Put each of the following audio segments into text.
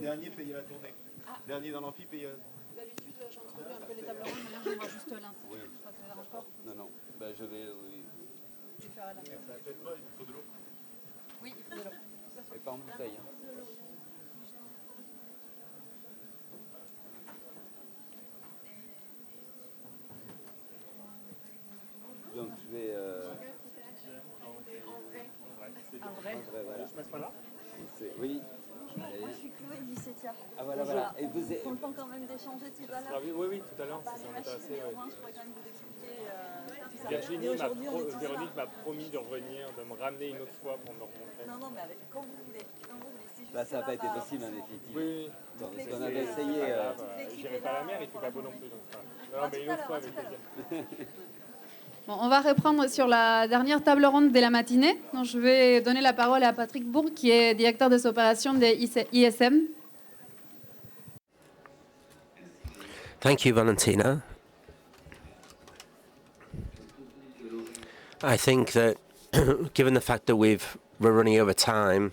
Dernier payé la tournée. Dernier dans l'amphi payé. D'habitude, j'introduis un peu les tables rondes, maintenant je vais voir juste l'instant. Oui. Ça te dérange pas? Non. Ben, je vais. Oui. Je vais faire à la main. Ça appelle pas, il faut de l'eau. Oui, il faut de l'eau. Et pas en bouteille. Hein. Donc je vais. En vrai. Voilà. Je passe pas là. Oui. Moi, je suis Chloé du 17e. Ah voilà. Et vous êtes. Content quand même d'échanger tout à l'heure. Oui, tout à l'heure, Par ça les m'intéressait. machines, mais au moins, je pourrais quand même vous expliquer tout ça. Virginie, Mais aujourd'hui, on est tous là. Véronique m'a promis de revenir, de me ramener une autre fois pour me le remontrer. Non, mais avec, quand vous voulez. Quand vous voulez. Si Là, ça n'a pas été jusque-là, possible, bah, en effectivement. Oui. Parce C'est qu'on avait C'est essayé. pas grave, l'équipe j'irai est pas à la là, mer, il fait pas beau non plus. Donc ça. Non, mais une autre fois avec plaisir. Bon, on va reprendre sur la dernière table ronde de la matinée. Donc, je vais donner la parole à Patrick Bourg, qui est directeur des opérations de ISM. Thank you, Valentina. I think that given the fact that we're running over time,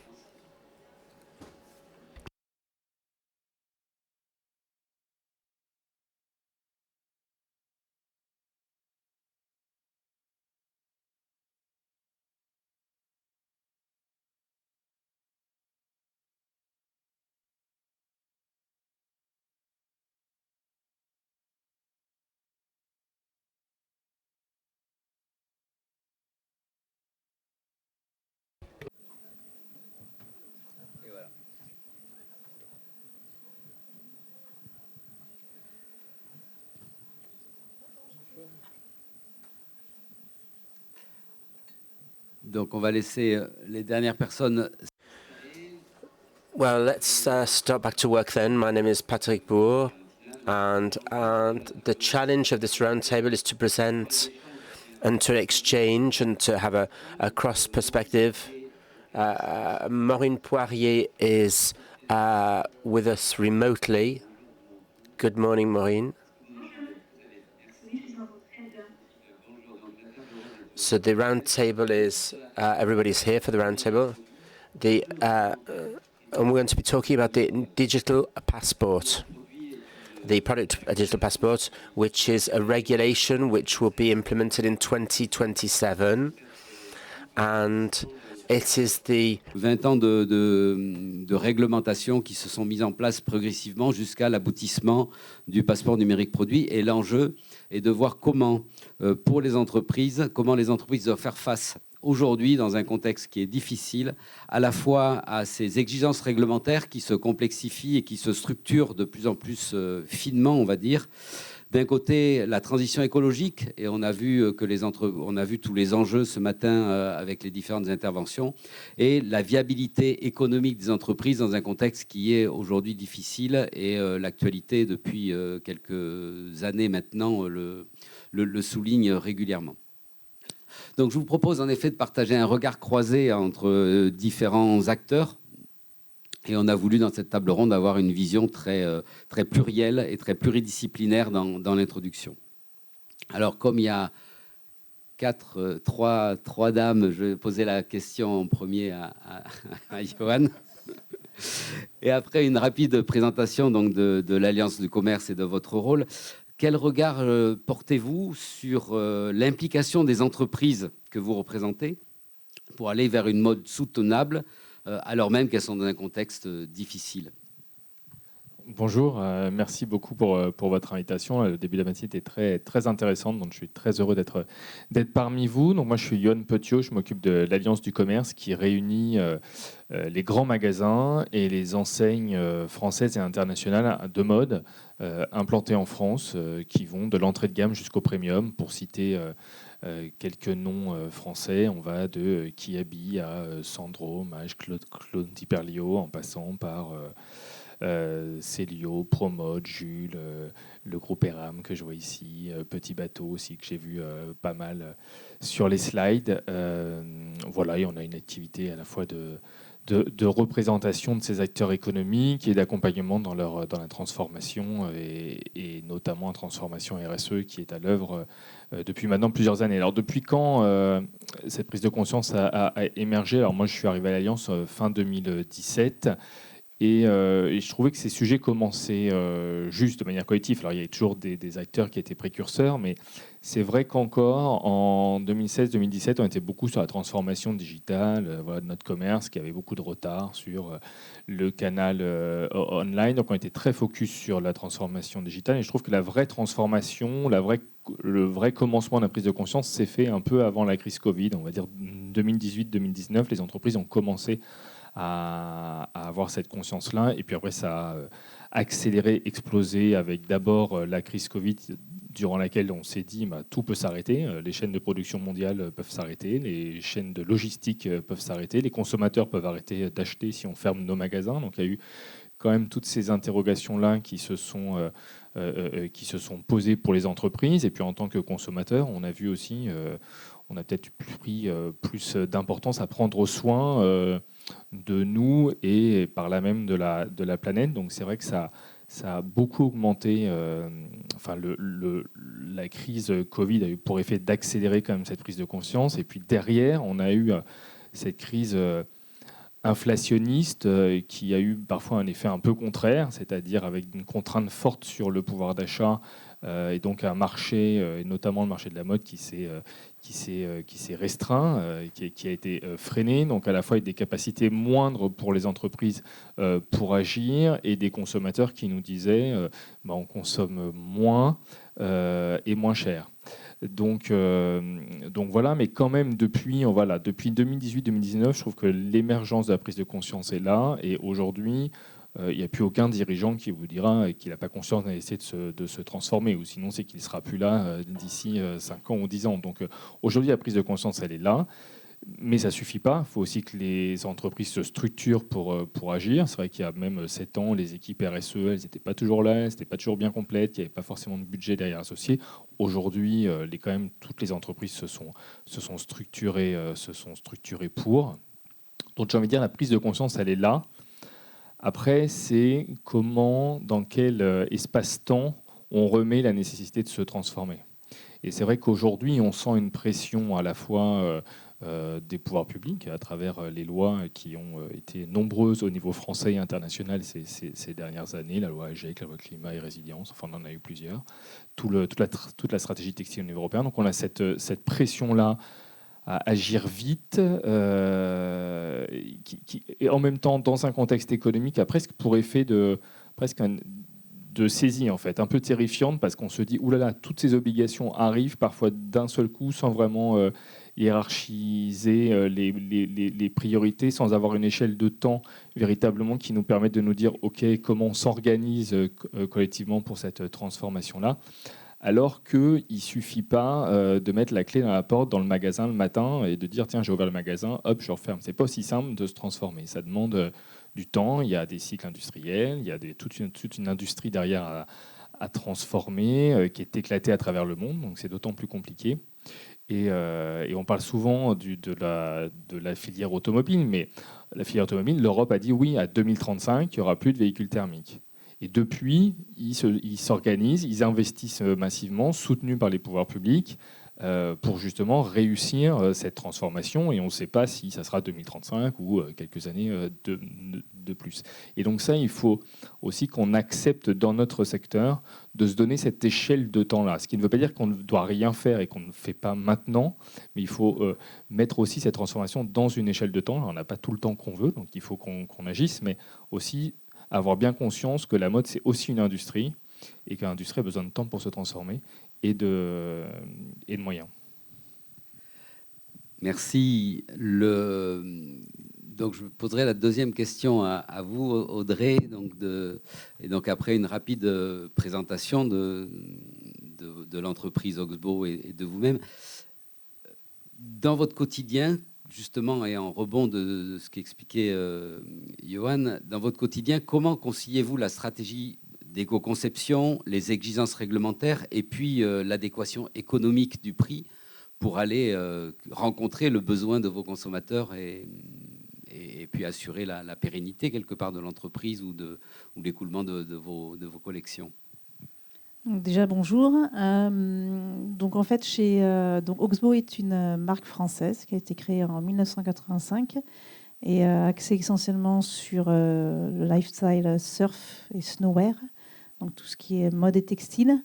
Et voilà. Donc on va laisser les dernières personnes. well, let's start back to work then. My name is Patrick Bourg, and the challenge of this roundtable is to present and to exchange and to have a cross perspective. Maureen Poirier is with us remotely. Good morning, Maureen. So the roundtable is everybody's here for the roundtable. And we're going to be talking about the digital passport, the product a digital passport, which is a regulation which will be implemented in 2027, and it is the 20 ans de réglementation qui se sont mises en place progressivement jusqu'à l'aboutissement du passeport numérique produit. Et l'enjeu est de voir comment les entreprises doivent faire face aujourd'hui dans un contexte qui est difficile, à la fois à ces exigences réglementaires qui se complexifient et qui se structurent de plus en plus finement, on va dire. D'un côté, la transition écologique, et on a vu tous les enjeux ce matin avec les différentes interventions, et la viabilité économique des entreprises dans un contexte qui est aujourd'hui difficile, et l'actualité depuis quelques années maintenant le souligne régulièrement. Donc je vous propose en effet de partager un regard croisé entre différents acteurs. Et on a voulu, dans cette table ronde, avoir une vision très plurielle et très pluridisciplinaire dans l'introduction. Alors, comme il y a trois dames, je vais poser la question en premier à Johan. Et après une rapide présentation donc, de l'Alliance du commerce et de votre rôle, quel regard portez-vous sur l'implication des entreprises que vous représentez pour aller vers une mode soutenable alors même qu'elles sont dans un contexte difficile? Bonjour, merci beaucoup pour votre invitation. Le début de la matinée était très, très intéressante, donc je suis très heureux d'être parmi vous. Donc moi, je suis Yoann Petiot, je m'occupe de l'Alliance du commerce qui réunit les grands magasins et les enseignes françaises et internationales de mode implantées en France qui vont de l'entrée de gamme jusqu'au premium. Pour citer quelques noms français, on va de Kiabi à Sandro, Mage, Claude Di en passant par Célio, Promode, Jules, le groupe Eram que je vois ici, Petit Bateau aussi que j'ai vu pas mal sur les slides. Voilà, et on a une activité à la fois de représentation de ces acteurs économiques et d'accompagnement dans la transformation et notamment en transformation RSE qui est à l'œuvre depuis maintenant plusieurs années. Alors depuis quand cette prise de conscience a émergé? Alors moi je suis arrivé à l'Alliance fin 2017 Et je trouvais que ces sujets commençaient juste de manière collective. Alors il y avait toujours des acteurs qui étaient précurseurs, mais c'est vrai qu'encore en 2016-2017, on était beaucoup sur la transformation digitale voilà, de notre commerce, qui avait beaucoup de retard sur le canal online. Donc on était très focus sur la transformation digitale. Et je trouve que la vraie transformation, le vrai commencement de la prise de conscience s'est fait un peu avant la crise Covid. On va dire 2018-2019, les entreprises ont commencé à avoir cette conscience-là. Et puis après, ça a accéléré, explosé avec d'abord la crise Covid, durant laquelle on s'est dit tout peut s'arrêter. Les chaînes de production mondiale peuvent s'arrêter, les chaînes de logistique peuvent s'arrêter, les consommateurs peuvent arrêter d'acheter si on ferme nos magasins. Donc il y a eu quand même toutes ces interrogations-là qui se sont posées pour les entreprises. Et puis en tant que consommateur, on a vu aussi, on a peut-être pris plus d'importance à prendre soin de nous et par là même de la planète. Donc c'est vrai que ça a beaucoup augmenté. La crise Covid a eu pour effet d'accélérer quand même cette prise de conscience. Et puis derrière, on a eu cette crise inflationniste qui a eu parfois un effet un peu contraire, c'est-à-dire avec une contrainte forte sur le pouvoir d'achat et donc un marché, et notamment le marché de la mode qui s'est restreint, qui a été freiné, donc à la fois avec des capacités moindres pour les entreprises pour agir et des consommateurs qui nous disaient on consomme moins et moins cher. Donc voilà, mais quand même depuis 2018-2019, je trouve que l'émergence de la prise de conscience est là, et aujourd'hui, il n'y a plus aucun dirigeant qui vous dira qu'il n'a pas conscience d'essayer de se transformer, ou sinon c'est qu'il ne sera plus là d'ici 5 ans ou 10 ans. Donc aujourd'hui, la prise de conscience, elle est là. Mais ça ne suffit pas. Il faut aussi que les entreprises se structurent pour agir. C'est vrai qu'il y a même 7 ans, les équipes RSE, elles n'étaient pas toujours là, elles n'étaient pas toujours bien complètes, il n'y avait pas forcément de budget derrière associé. Aujourd'hui, quand même, toutes les entreprises se sont structurées pour. Donc j'ai envie de dire, la prise de conscience, elle est là. Après, c'est comment, dans quel espace-temps, on remet la nécessité de se transformer. Et c'est vrai qu'aujourd'hui, on sent une pression à la fois des pouvoirs publics à travers les lois qui ont été nombreuses au niveau français et international ces dernières années, la loi AGEC, la loi climat et résilience, enfin on en a eu plusieurs, toute la stratégie textile au niveau européen. Donc on a cette pression-là à agir vite, et en même temps dans un contexte économique a presque pour effet de saisie en fait, un peu terrifiante, parce qu'on se dit oulala, toutes ces obligations arrivent parfois d'un seul coup sans vraiment hiérarchiser les priorités, sans avoir une échelle de temps véritablement qui nous permette de nous dire ok, comment on s'organise collectivement pour cette transformation-là. Alors qu'il ne suffit pas de mettre la clé dans la porte dans le magasin le matin et de dire tiens, j'ai ouvert le magasin, hop, je referme. Ce n'est pas aussi simple de se transformer. Ça demande du temps, il y a des cycles industriels, il y a toute une industrie derrière à transformer qui est éclatée à travers le monde, donc c'est d'autant plus compliqué. Et on parle souvent de la filière automobile, mais la filière automobile, l'Europe a dit oui, à 2035, il n'y aura plus de véhicules thermiques. Et depuis, ils s'organisent, ils investissent massivement, soutenus par les pouvoirs publics, pour justement réussir cette transformation. Et on ne sait pas si ça sera 2035 ou quelques années de plus. Et donc ça, il faut aussi qu'on accepte dans notre secteur de se donner cette échelle de temps-là. Ce qui ne veut pas dire qu'on ne doit rien faire et qu'on ne fait pas maintenant, mais il faut mettre aussi cette transformation dans une échelle de temps. Alors, on n'a pas tout le temps qu'on veut, donc il faut qu'on agisse, mais aussi avoir bien conscience que la mode, c'est aussi une industrie et que l'industrie a besoin de temps pour se transformer et de moyens. Merci. Donc, je poserai la deuxième question à vous, Audrey. Et donc après une rapide présentation de l'entreprise Oxbow et de vous-même. Dans votre quotidien, justement, et en rebond de ce qu'expliquait Johan, dans votre quotidien, comment conciliez-vous la stratégie d'éco-conception, les exigences réglementaires et puis l'adéquation économique du prix pour aller rencontrer le besoin de vos consommateurs et puis assurer la pérennité quelque part de l'entreprise ou l'écoulement de vos collections? Donc déjà, bonjour. Donc en fait, donc Oxbow est une marque française qui a été créée en 1985 et axé essentiellement sur le lifestyle surf et snowwear, donc tout ce qui est mode et textile,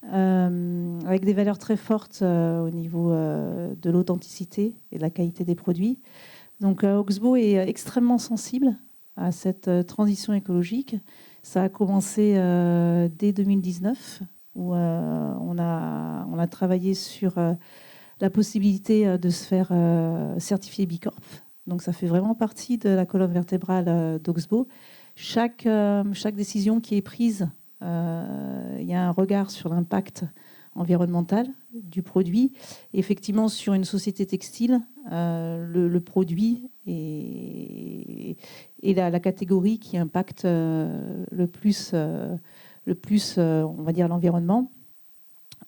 avec des valeurs très fortes au niveau de l'authenticité et de la qualité des produits. Donc Oxbow est extrêmement sensible à cette transition écologique. Ça a commencé dès 2019, où on a travaillé sur la possibilité de se faire certifier B Corp. Donc ça fait vraiment partie de la colonne vertébrale d'Oxbow. Chaque décision qui est prise, il y a un regard sur l'impact environnemental du produit. Et effectivement, sur une société textile, le produit est la catégorie qui impacte le plus, on va dire, l'environnement.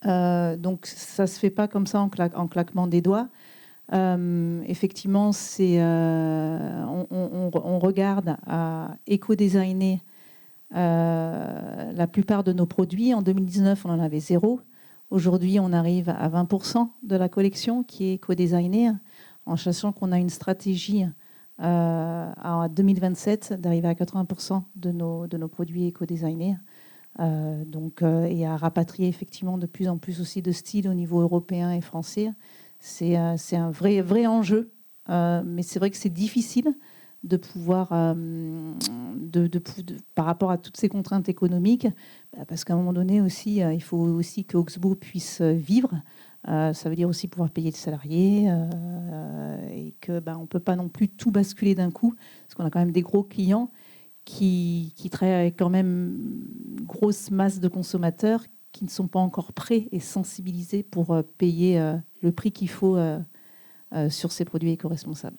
Donc ça ne se fait pas comme ça en claquement des doigts. Effectivement, on regarde à éco-designer la plupart de nos produits. En 2019, on en avait 0. Aujourd'hui, on arrive à 20% de la collection qui est éco-designée, en sachant qu'on a une stratégie en 2027 d'arriver à 80% de nos produits éco-designés. Et à rapatrier effectivement de plus en plus aussi de styles au niveau européen et français. C'est un vrai enjeu, mais c'est vrai que c'est difficile de pouvoir, par rapport à toutes ces contraintes économiques, parce qu'à un moment donné aussi, il faut aussi que Oxbow puisse vivre. Ça veut dire aussi pouvoir payer les salariés et que on ne peut pas non plus tout basculer d'un coup, parce qu'on a quand même des gros clients qui travaillent avec quand même une grosse masse de consommateurs qui ne sont pas encore prêts et sensibilisés pour payer le prix qu'il faut sur ces produits éco-responsables.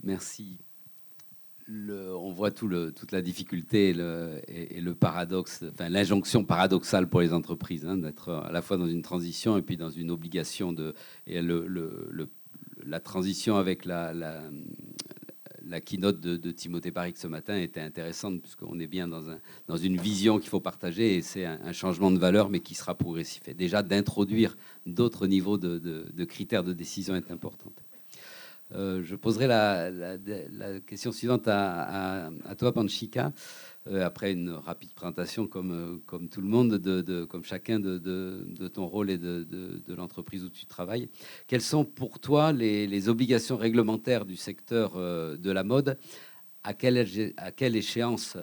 Merci. On voit toute la difficulté et le paradoxe, enfin l'injonction paradoxale pour les entreprises, d'être à la fois dans une transition et puis dans une obligation et la transition avec la keynote de Timothée Parrique ce matin était intéressante, puisqu'on est bien dans une vision qu'il faut partager, et c'est un changement de valeur, mais qui sera progressif. Et déjà, d'introduire d'autres niveaux de critères de décision est importante. Je poserai la question suivante à toi, Panchika, après une rapide présentation, comme tout le monde, comme chacun de ton rôle et de l'entreprise où tu travailles. Quelles sont pour toi les obligations réglementaires du secteur de la mode? À quelle échéance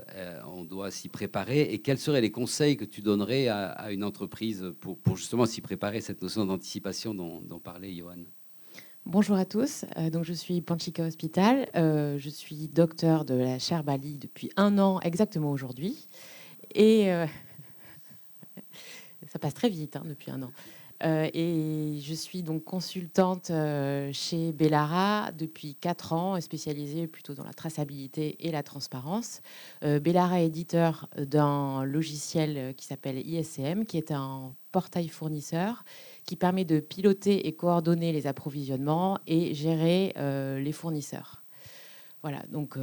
on doit s'y préparer? Et quels seraient les conseils que tu donnerais à une entreprise pour justement s'y préparer, cette notion d'anticipation dont parlait Johan? Bonjour à tous, donc je suis Panchika Hospital, je suis docteur de la chaire Bali depuis 1 an exactement aujourd'hui, et ça passe très vite depuis 1 an. Et je suis donc consultante chez Bellara depuis 4 ans, spécialisée plutôt dans la traçabilité et la transparence. Bellara est éditeur d'un logiciel qui s'appelle ISCM, qui est un portail fournisseur qui permet de piloter et coordonner les approvisionnements et gérer les fournisseurs. Voilà, donc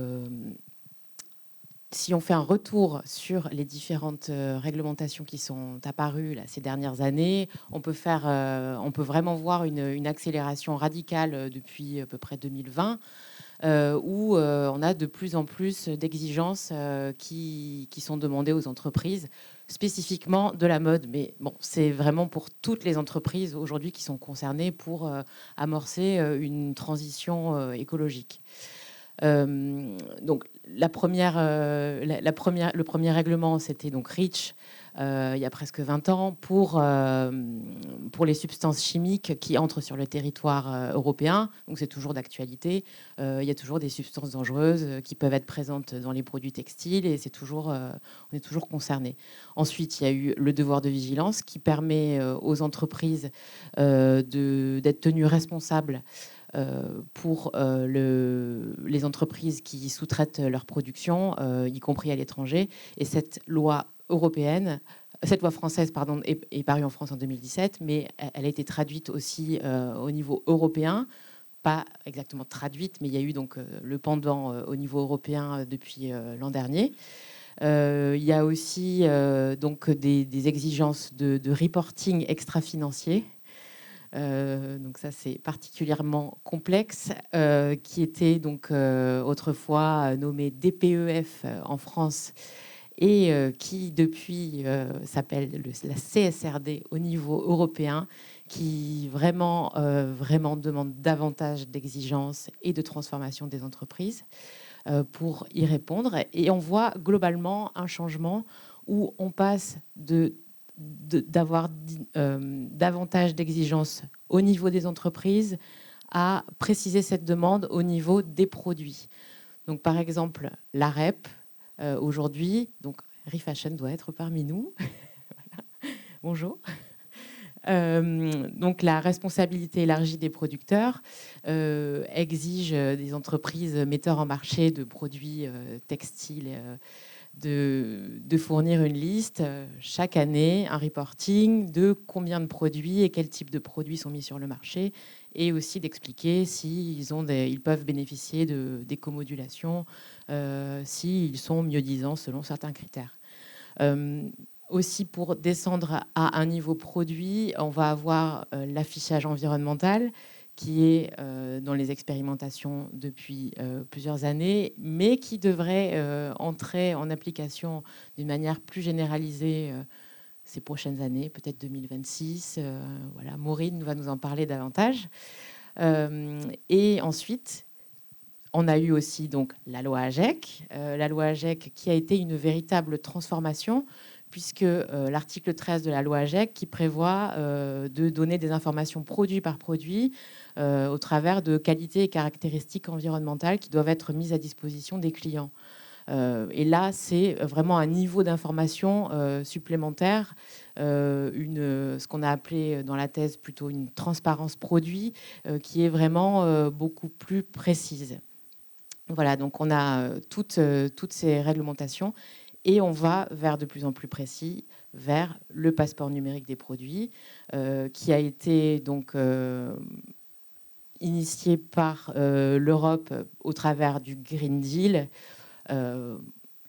si on fait un retour sur les différentes réglementations qui sont apparues là, ces dernières années, on peut vraiment voir une accélération radicale depuis à peu près 2020, où on a de plus en plus d'exigences qui sont demandées aux entreprises, spécifiquement de la mode. Mais bon, c'est vraiment pour toutes les entreprises aujourd'hui qui sont concernées pour amorcer une transition écologique. Donc le premier règlement, c'était donc REACH, il y a presque 20 ans, pour les substances chimiques qui entrent sur le territoire européen. Donc c'est toujours d'actualité. Il y a toujours des substances dangereuses qui peuvent être présentes dans les produits textiles, et on est toujours concerné. Ensuite, il y a eu le devoir de vigilance qui permet aux entreprises d'être tenues responsables pour les entreprises qui sous-traitent leur production, y compris à l'étranger. Et cette loi française, est parue en France en 2017, mais elle a été traduite aussi au niveau européen. Pas exactement traduite, mais il y a eu donc le pendant au niveau européen depuis l'an dernier. Il y a aussi donc des exigences de reporting extra-financier. Donc ça, c'est particulièrement complexe, qui était donc autrefois nommé DPEF en France et qui depuis s'appelle la CSRD au niveau européen, qui vraiment demande davantage d'exigences et de transformation des entreprises pour y répondre. Et on voit globalement un changement où on passe d'avoir davantage d'exigences au niveau des entreprises à préciser cette demande au niveau des produits. Donc, par exemple, la REP, aujourd'hui, donc Refashion doit être parmi nous. Voilà. Bonjour. Donc, la responsabilité élargie des producteurs exige des entreprises metteurs en marché de produits textiles de fournir une liste chaque année, un reporting de combien de produits et quel type de produits sont mis sur le marché, et aussi d'expliquer s'ils ils peuvent bénéficier d'éco-modulation, s'ils sont mieux-disants selon certains critères. Aussi, pour descendre à un niveau produit, on va avoir l'affichage environnemental, qui est dans les expérimentations depuis plusieurs années, mais qui devrait entrer en application d'une manière plus généralisée ces prochaines années, peut-être 2026. Voilà, Maureen va nous en parler davantage. Et ensuite, on a eu aussi donc la loi AGEC, qui a été une véritable transformation, puisque l'article 13 de la loi AGEC qui prévoit de donner des informations produit par produit au travers de qualités et caractéristiques environnementales qui doivent être mises à disposition des clients. Et là, c'est vraiment un niveau d'information supplémentaire, ce qu'on a appelé dans la thèse plutôt une transparence produit, qui est vraiment beaucoup plus précise. Voilà, donc on a toutes ces réglementations. Et on va vers de plus en plus précis, vers le passeport numérique des produits, qui a été donc initié par l'Europe au travers du Green Deal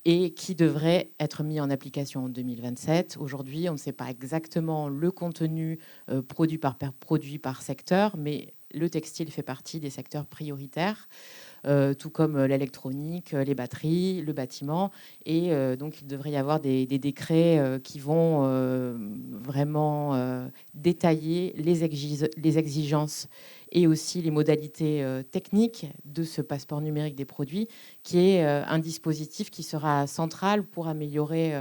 et qui devrait être mis en application en 2027. Aujourd'hui, on ne sait pas exactement le contenu produit par secteur, mais le textile fait partie des secteurs prioritaires. Tout comme l'électronique, les batteries, le bâtiment. Et donc, il devrait y avoir des décrets qui vont vraiment détailler les exigences et aussi les modalités techniques de ce passeport numérique des produits, qui est un dispositif qui sera central pour améliorer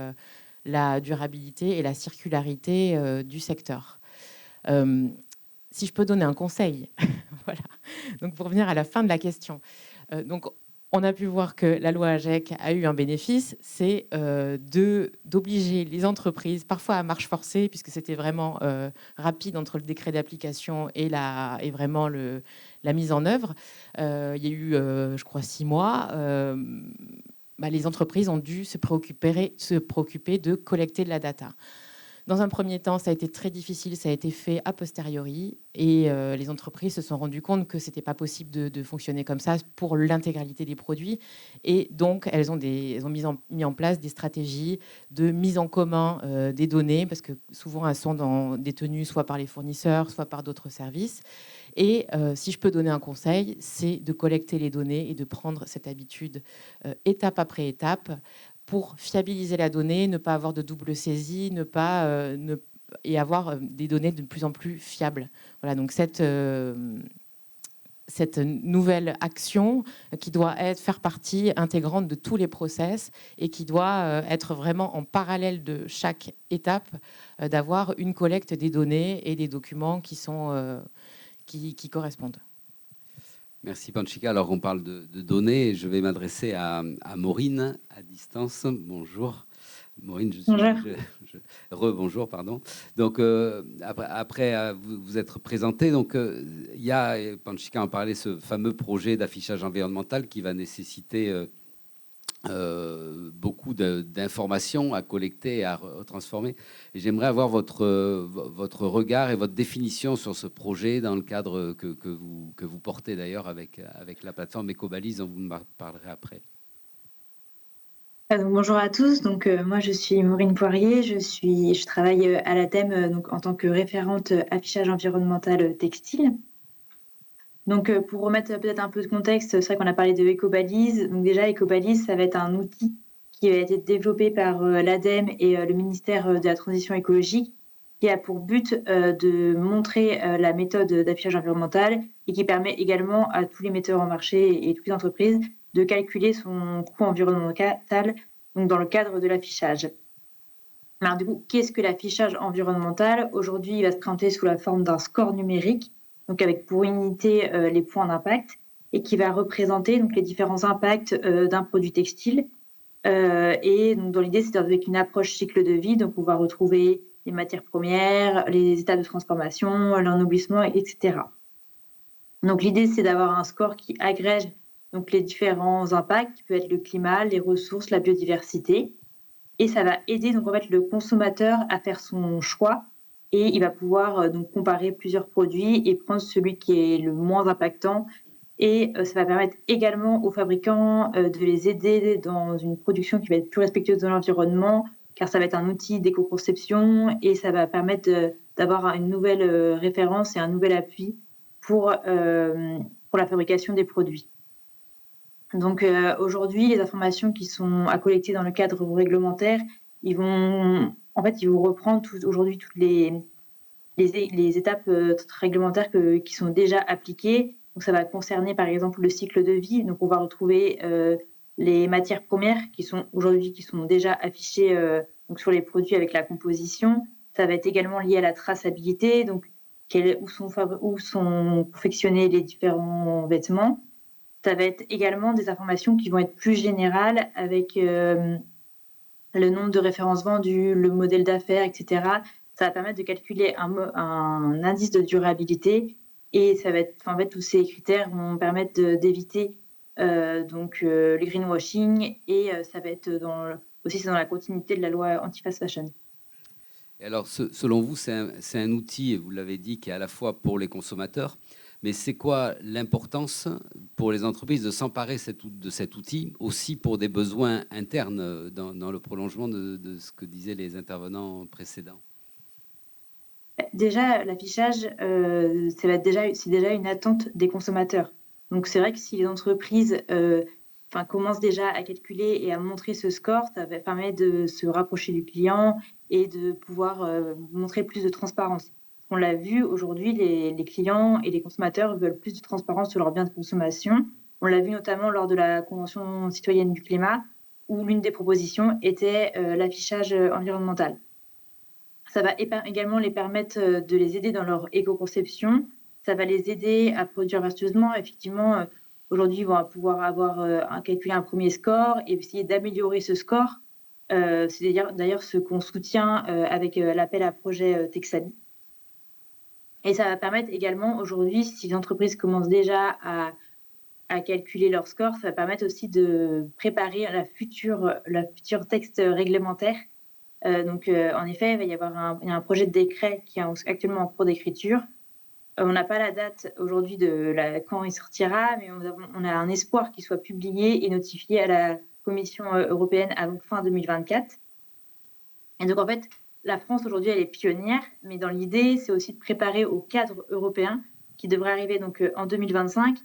la durabilité et la circularité du secteur. Si je peux donner un conseil, voilà. Donc pour revenir à la fin de la question, donc on a pu voir que la loi AGEC a eu un bénéfice, c'est d'obliger les entreprises, parfois à marche forcée, puisque c'était vraiment rapide entre le décret d'application et vraiment la mise en œuvre. Il y a eu, je crois, 6 mois. Les entreprises ont dû se préoccuper de collecter de la data. Dans un premier temps, ça a été très difficile, ça a été fait a posteriori, et les entreprises se sont rendues compte que ce n'était pas possible de fonctionner comme ça pour l'intégralité des produits, et donc elles ont mis en place des stratégies de mise en commun des données, parce que souvent elles sont détenues soit par les fournisseurs, soit par d'autres services. Et si je peux donner un conseil, c'est de collecter les données et de prendre cette habitude étape après étape, pour fiabiliser la donnée, ne pas avoir de double saisie, et avoir des données de plus en plus fiables. Voilà, donc cette nouvelle action qui doit faire partie intégrante de tous les process et qui doit être vraiment en parallèle de chaque étape, d'avoir une collecte des données et des documents qui correspondent. Merci Panchika. Alors on parle de données. Je vais m'adresser à Maureen à distance. Bonjour. Maureen, rebonjour, pardon. Donc après vous être présenté, donc il y a, Panchika en parlait, ce fameux projet d'affichage environnemental qui va nécessiter beaucoup d'informations à collecter et à transformer. Et j'aimerais avoir votre regard et votre définition sur ce projet dans le cadre que vous portez d'ailleurs avec la plateforme Ecobalise, dont vous me parlerez après. Donc, bonjour à tous. Donc, moi, je suis Maureen Poirier. Je travaille à l'ADEME donc, en tant que référente affichage environnemental textile. Donc, pour remettre peut-être un peu de contexte, c'est vrai qu'on a parlé de Ecobalise. Donc, déjà, Ecobalise, ça va être un outil qui a été développé par l'ADEME et le ministère de la Transition écologique, qui a pour but de montrer la méthode d'affichage environnemental et qui permet également à tous les metteurs en marché et toutes les entreprises de calculer son coût environnemental donc dans le cadre de l'affichage. Alors du coup, qu'est-ce que l'affichage environnemental? Aujourd'hui, il va se présenter sous la forme d'un score numérique, donc avec pour unité les points d'impact, et qui va représenter donc, les différents impacts d'un produit textile. Et donc, dans l'idée, c'est avec une approche cycle de vie, donc on va retrouver les matières premières, les étapes de transformation, l'ennoblissement, etc. Donc l'idée, c'est d'avoir un score qui agrège donc, les différents impacts, qui peut être le climat, les ressources, la biodiversité. Et ça va aider donc, en fait, le consommateur à faire son choix et il va pouvoir donc, comparer plusieurs produits et prendre celui qui est le moins impactant. Et ça va permettre également aux fabricants de les aider dans une production qui va être plus respectueuse de l'environnement, car ça va être un outil d'éco-conception et ça va permettre d'avoir une nouvelle référence et un nouvel appui pour la fabrication des produits. Donc aujourd'hui, les informations qui sont à collecter dans le cadre réglementaire, ils vont reprendre aujourd'hui toutes les étapes réglementaires qui sont déjà appliquées. Donc ça va concerner par exemple le cycle de vie. Donc on va retrouver les matières premières qui sont déjà affichées donc sur les produits avec la composition. Ça va être également lié à la traçabilité, donc où sont confectionnés les différents vêtements. Ça va être également des informations qui vont être plus générales avec le nombre de références vendues, le modèle d'affaires, etc. Ça va permettre de calculer un indice de durabilité et ça va être, en fait, tous ces critères vont permettre d'éviter le greenwashing et ça va être aussi dans la continuité de la loi anti-fast fashion. Et alors, selon vous, c'est un outil, et vous l'avez dit, qui est à la fois pour les consommateurs, mais c'est quoi l'importance pour les entreprises de s'emparer de cet outil, aussi pour des besoins internes dans le prolongement de ce que disaient les intervenants précédents? Déjà, l'affichage, c'est déjà une attente des consommateurs. Donc, c'est vrai que si les entreprises commencent déjà à calculer et à montrer ce score, ça va permettre de se rapprocher du client et de pouvoir montrer plus de transparence. On l'a vu aujourd'hui, les clients et les consommateurs veulent plus de transparence sur leurs biens de consommation. On l'a vu notamment lors de la Convention citoyenne du climat, où l'une des propositions était l'affichage environnemental. Ça va également les permettre de les aider dans leur éco-conception. Ça va les aider à produire vertueusement. Effectivement, aujourd'hui, ils vont pouvoir calculer un premier score et essayer d'améliorer ce score. C'est d'ailleurs ce qu'on soutient avec l'appel à projet Texabi. Et ça va permettre également aujourd'hui, si les entreprises commencent déjà à calculer leur score, ça va permettre aussi de préparer la future texte réglementaire. En effet, il va y avoir un projet de décret qui est actuellement en cours d'écriture. On n'a pas la date aujourd'hui quand il sortira, mais on a un espoir qu'il soit publié et notifié à la Commission européenne avant fin 2024. Et donc, en fait, la France, aujourd'hui, elle est pionnière, mais dans l'idée, c'est aussi de préparer au cadre européen qui devrait arriver donc, en 2025.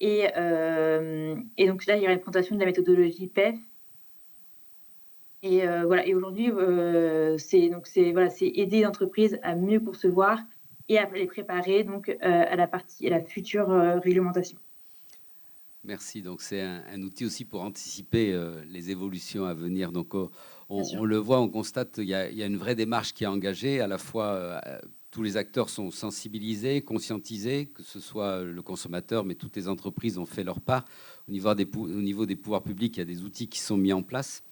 Et donc là, il y aura une présentation de la méthodologie PEF. Et aujourd'hui, c'est aider les entreprises à mieux concevoir et à les préparer donc, à la future réglementation. Merci. Donc, c'est un outil aussi pour anticiper les évolutions à venir. Donc, on le voit, on constate qu'il y a une vraie démarche qui est engagée. À la fois, tous les acteurs sont sensibilisés, conscientisés, que ce soit le consommateur, mais toutes les entreprises ont fait leur part. Au niveau des pouvoirs publics, il y a des outils qui sont mis en place.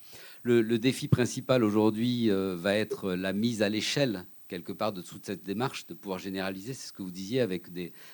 Le défi principal aujourd'hui va être la mise à l'échelle quelque part de toute cette démarche de pouvoir généraliser. C'est ce que vous disiez avec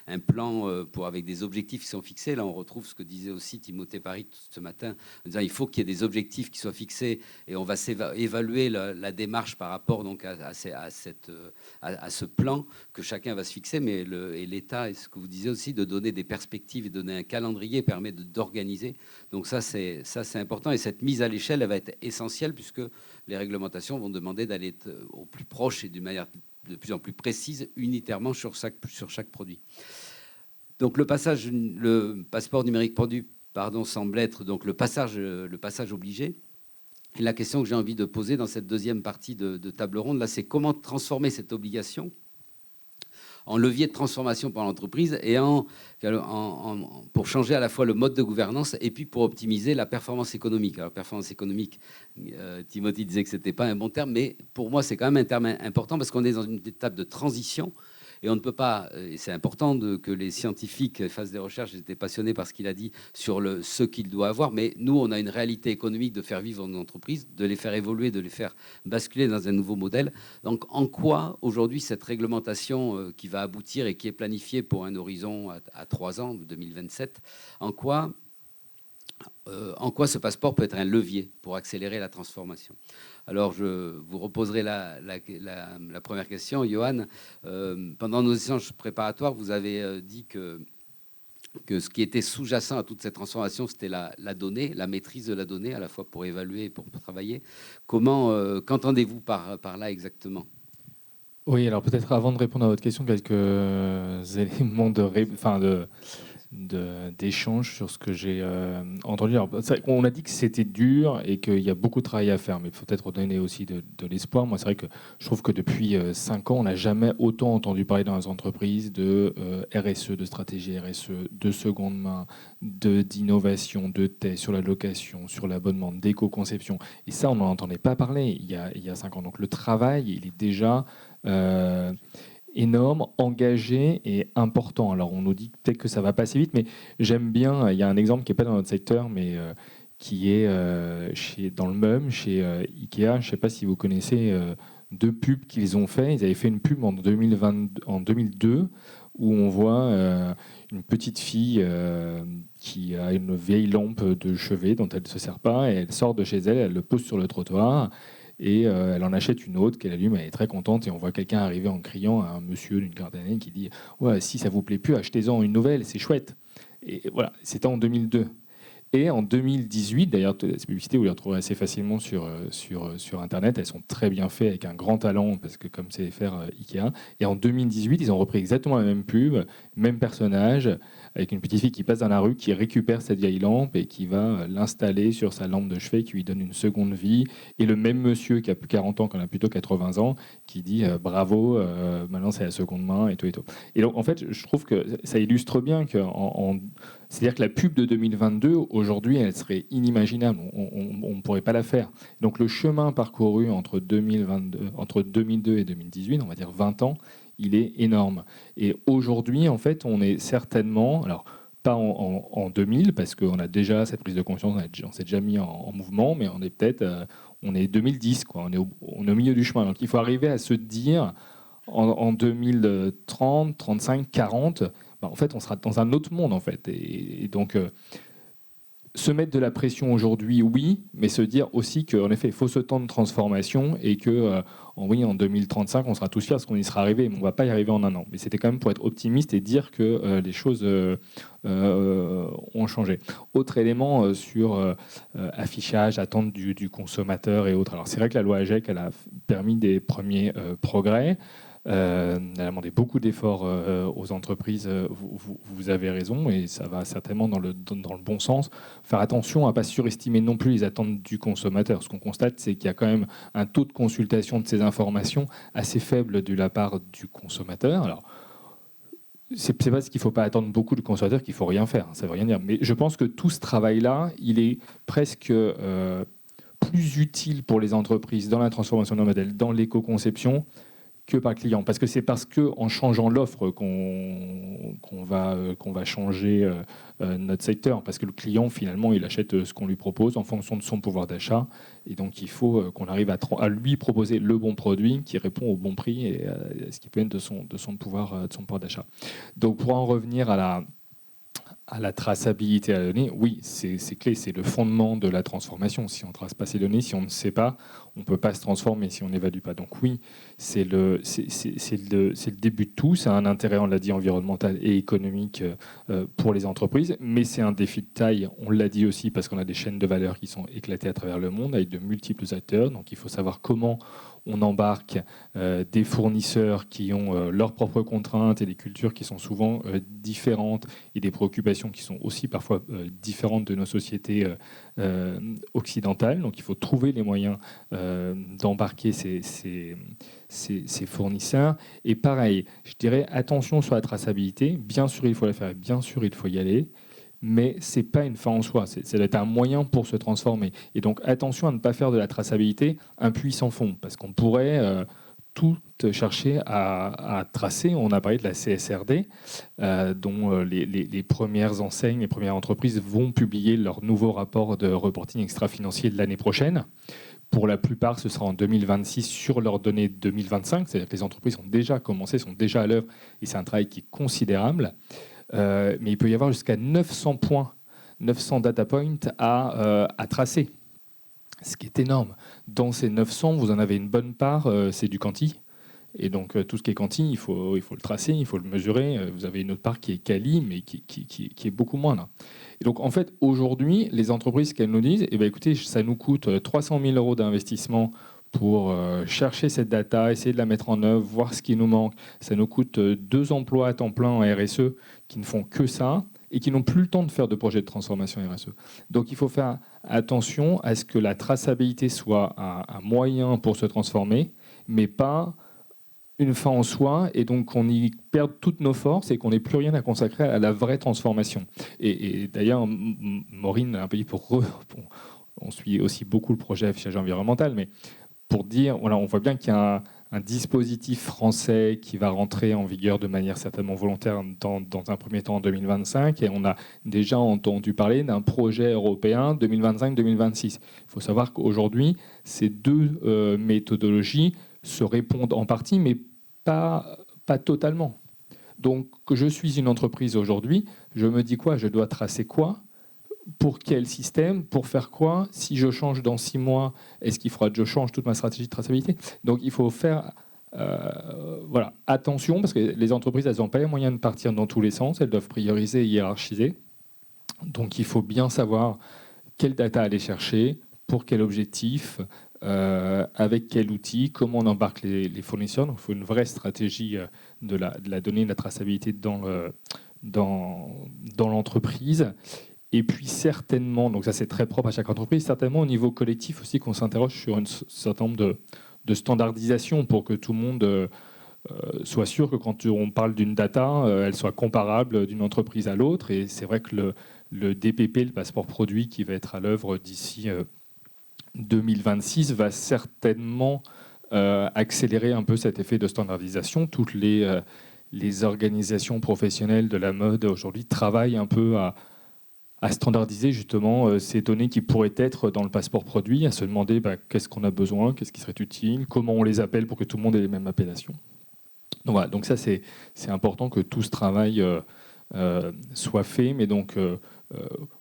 un plan avec des objectifs qui sont fixés. Là, on retrouve ce que disait aussi Timothée Paris ce matin, en disant il faut qu'il y ait des objectifs qui soient fixés et on va évaluer la démarche par rapport donc à ce plan que chacun va se fixer. Mais l'État, et ce que vous disiez aussi, de donner des perspectives et donner un calendrier permet d'organiser. Donc ça, c'est important. Et cette mise à l'échelle, elle va être essentielle puisque les réglementations vont demander d'aller au plus proche et d'une manière de plus en plus précise, unitairement sur chaque produit. Donc le passeport numérique produit, semble être donc le passage obligé. Et la question que j'ai envie de poser dans cette deuxième partie de table ronde, là, c'est comment transformer cette obligation en levier de transformation pour l'entreprise et pour changer à la fois le mode de gouvernance et puis pour optimiser la performance économique. Alors, performance économique, Timothy disait que ce n'était pas un bon terme, mais pour moi, c'est quand même un terme important parce qu'on est dans une étape de transition. Et on ne peut pas, et c'est important que les scientifiques fassent des recherches, j'étais passionné par ce qu'il a dit sur ce qu'il doit avoir, mais nous, on a une réalité économique de faire vivre nos entreprises, de les faire évoluer, de les faire basculer dans un nouveau modèle. Donc en quoi, aujourd'hui, cette réglementation qui va aboutir et qui est planifiée pour un horizon à 3 ans, 2027, en quoi ce passeport peut être un levier pour accélérer la transformation? Alors, je vous reposerai la première question. Johan, pendant nos échanges préparatoires, vous avez dit que ce qui était sous-jacent à toute cette transformation, c'était la donnée, la maîtrise de la donnée, à la fois pour évaluer et pour travailler. Qu'entendez-vous par là exactement? Oui, alors peut-être avant de répondre à votre question, quelques éléments d'échange sur ce que j'ai entendu. Alors, on a dit que c'était dur et qu'il y a beaucoup de travail à faire, mais il faut peut-être donner aussi de l'espoir. Moi, c'est vrai que je trouve que depuis 5 ans, on n'a jamais autant entendu parler dans les entreprises de RSE, de stratégie RSE, de seconde main, d'innovation, de tests sur la location, sur l'abonnement, d'éco-conception. Et ça, on n'en entendait pas parler il y a 5 ans. Donc le travail, il est déjà énorme, engagé et important. Alors on nous dit peut-être que ça va pas assez vite, mais j'aime bien, il y a un exemple qui n'est pas dans notre secteur, mais qui est dans le meuble, chez Ikea. Je ne sais pas si vous connaissez 2 pubs qu'ils ont fait. Ils avaient fait une pub en 2002 où on voit une petite fille qui a une vieille lampe de chevet dont elle ne se sert pas et elle sort de chez elle, elle le pose sur le trottoir. Et elle en achète une autre qu'elle allume, elle est très contente et on voit quelqu'un arriver en criant à un monsieur d'une quarantaine d'années qui dit « Ouais, si ça vous plaît plus, achetez-en une nouvelle, c'est chouette ». Et voilà, c'était en 2002. Et en 2018, d'ailleurs, ces publicités, vous les retrouverez assez facilement sur Internet, elles sont très bien faites avec un grand talent, parce que comme c'est faire Ikea. Et en 2018, ils ont repris exactement la même pub, même personnage, avec une petite fille qui passe dans la rue, qui récupère cette vieille lampe et qui va l'installer sur sa lampe de chevet, qui lui donne une seconde vie. Et le même monsieur qui a plus 40 ans, qui en a plutôt 80 ans, qui dit bravo, maintenant c'est la seconde main et tout et tout. Et donc en fait, je trouve que ça illustre bien que c'est-à-dire que la pub de 2022, aujourd'hui, elle serait inimaginable. On ne pourrait pas la faire. Donc le chemin parcouru entre 2002 et 2018, on va dire 20 ans, il est énorme. Et aujourd'hui, en fait, on est certainement, alors pas en 2000, parce qu'on a déjà cette prise de conscience, on s'est déjà mis en mouvement, mais on est peut-être, on est 2010, quoi. On est au milieu du chemin. Donc il faut arriver à se dire, en 2030, 35, 40, en fait, on sera dans un autre monde, en fait. Et donc, se mettre de la pression aujourd'hui, oui, mais se dire aussi qu'en effet, il faut ce temps de transformation et que, en 2035, on sera tous fiers parce qu'on y sera arrivé, mais on ne va pas y arriver en un an. Mais c'était quand même pour être optimiste et dire que les choses ont changé. Autre élément sur affichage, attente du consommateur et autres. Alors, c'est vrai que la loi AGEC, elle a permis des premiers progrès. Elle a demandé beaucoup d'efforts aux entreprises, vous avez raison, et ça va certainement dans le bon sens. Faire attention à ne pas surestimer non plus les attentes du consommateur. Ce qu'on constate, c'est qu'il y a quand même un taux de consultation de ces informations assez faible de la part du consommateur. Alors, c'est pas parce qu'il ne faut pas attendre beaucoup du consommateur qu'il ne faut rien faire, ça ne veut rien dire. Mais je pense que tout ce travail-là, il est presque plus utile pour les entreprises dans la transformation d'un modèle, dans l'éco-conception, que par le client. Parce que c'est parce qu'en changeant l'offre qu'on va changer notre secteur. Parce que le client, finalement, il achète ce qu'on lui propose en fonction de son pouvoir d'achat. Et donc, il faut qu'on arrive à lui proposer le bon produit qui répond au bon prix et à ce qui peut être de son pouvoir d'achat. Donc, pour en revenir à la traçabilité à la donnée, oui, c'est clé, c'est le fondement de la transformation. Si on ne trace pas ces données, si on ne sait pas, on ne peut pas se transformer si on n'évalue pas. Donc oui, c'est le début de tout. C'est un intérêt, on l'a dit, environnemental et économique pour les entreprises, mais c'est un défi de taille, on l'a dit aussi, parce qu'on a des chaînes de valeur qui sont éclatées à travers le monde avec de multiples acteurs. Donc il faut savoir comment on embarque des fournisseurs qui ont leurs propres contraintes et des cultures qui sont souvent différentes et des préoccupations qui sont aussi parfois différentes de nos sociétés occidentales. Donc il faut trouver les moyens d'embarquer ces fournisseurs. Et pareil, je dirais attention sur la traçabilité. Bien sûr, il faut la faire, bien sûr, il faut y aller. Mais ce n'est pas une fin en soi, c'est un moyen pour se transformer. Et donc attention à ne pas faire de la traçabilité un puits sans fond, parce qu'on pourrait tout chercher à tracer. On a parlé de la CSRD, dont les premières enseignes, les premières entreprises vont publier leur nouveau rapport de reporting extra-financier de l'année prochaine. Pour la plupart, ce sera en 2026 sur leurs données 2025, c'est-à-dire que les entreprises ont déjà commencé, sont déjà à l'œuvre, et c'est un travail qui est considérable. Mais il peut y avoir jusqu'à 900 points, 900 data points à tracer, ce qui est énorme. Dans ces 900, vous en avez une bonne part, c'est du quanti. Et donc tout ce qui est quanti, il faut le tracer, il faut le mesurer. Vous avez une autre part qui est quali, mais qui est beaucoup moindre. Et donc en fait, aujourd'hui, les entreprises, qu'elles nous disent, eh bien, écoutez, ça nous coûte 300 000 € d'investissement pour chercher cette data, essayer de la mettre en œuvre, voir ce qui nous manque. Ça nous coûte 2 emplois à temps plein en RSE qui ne font que ça et qui n'ont plus le temps de faire de projets de transformation RSE. Donc il faut faire attention à ce que la traçabilité soit un moyen pour se transformer, mais pas une fin en soi, et donc qu'on y perde toutes nos forces et qu'on n'ait plus rien à consacrer à la vraie transformation. Et d'ailleurs, Maureen a un peu dit on suit aussi beaucoup le projet affichage environnemental, mais pour dire, voilà, on voit bien qu'il y a un dispositif français qui va rentrer en vigueur de manière certainement volontaire dans un premier temps en 2025, et on a déjà entendu parler d'un projet européen 2025-2026. Il faut savoir qu'aujourd'hui, ces deux méthodologies se répondent en partie, mais pas totalement. Donc, que je suis une entreprise aujourd'hui, je me dis quoi? Je dois tracer quoi? Pour quel système? Pour faire quoi? Si je change dans 6 mois, est-ce qu'il faudra que je change toute ma stratégie de traçabilité? Donc il faut faire voilà, attention, parce que les entreprises, elles n'ont pas les moyens de partir dans tous les sens, elles doivent prioriser et hiérarchiser. Donc il faut bien savoir quelle data aller chercher, pour quel objectif, avec quel outil, comment on embarque les fournisseurs. Donc il faut une vraie stratégie de la donnée, de la traçabilité dans l'entreprise. Et puis certainement, donc ça c'est très propre à chaque entreprise, certainement au niveau collectif aussi qu'on s'interroge sur un certain nombre de standardisation pour que tout le monde soit sûr que quand on parle d'une data, elle soit comparable d'une entreprise à l'autre. Et c'est vrai que le DPP, le passeport produit qui va être à l'œuvre d'ici 2026, va certainement accélérer un peu cet effet de standardisation. Toutes les organisations professionnelles de la mode aujourd'hui travaillent un peu à standardiser justement ces données qui pourraient être dans le passeport produit, à se demander qu'est-ce qu'on a besoin, qu'est-ce qui serait utile, comment on les appelle pour que tout le monde ait les mêmes appellations. Donc voilà, donc ça c'est important que tout ce travail soit fait, mais donc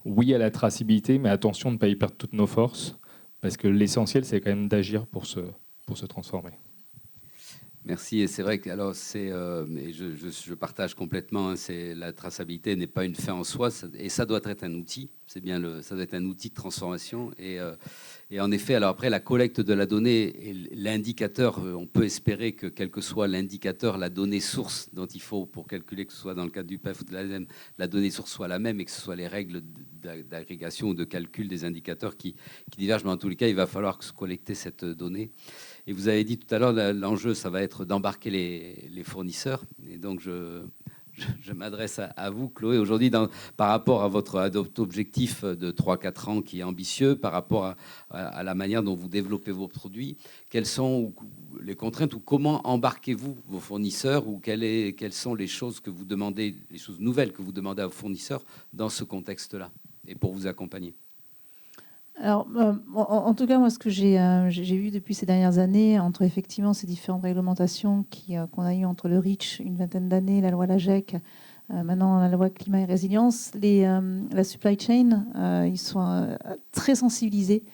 oui à la traçabilité, mais attention de ne pas y perdre toutes nos forces, parce que l'essentiel c'est quand même d'agir pour se transformer. Merci, et c'est vrai que alors je partage complètement. La traçabilité n'est pas une fin en soi, et ça doit être un outil. C'est bien ça doit être un outil de transformation. Et en effet, alors après la collecte de la donnée et l'indicateur, on peut espérer que quel que soit l'indicateur, la donnée source dont il faut pour calculer, que ce soit dans le cadre du PEF ou de l'ADEME, la donnée source soit la même et que ce soit les règles d'agrégation ou de calcul des indicateurs qui divergent. Mais en tous les cas, il va falloir collecter cette donnée. Et vous avez dit tout à l'heure, l'enjeu, ça va être d'embarquer les fournisseurs. Et donc, je m'adresse à vous, Chloé. Aujourd'hui, par rapport à votre objectif de 3-4 ans qui est ambitieux, par rapport à la manière dont vous développez vos produits, quelles sont les contraintes ou comment embarquez-vous vos fournisseurs ou quelles sont les choses que vous demandez, les choses nouvelles que vous demandez à vos fournisseurs dans ce contexte-là et pour vous accompagner? Alors, en tout cas, moi, ce que j'ai vu depuis ces dernières années, entre effectivement ces différentes réglementations qu'on a eues entre le REACH, une vingtaine d'années, la loi LAGEC, maintenant la loi climat et résilience, la supply chain, ils sont très sensibilisés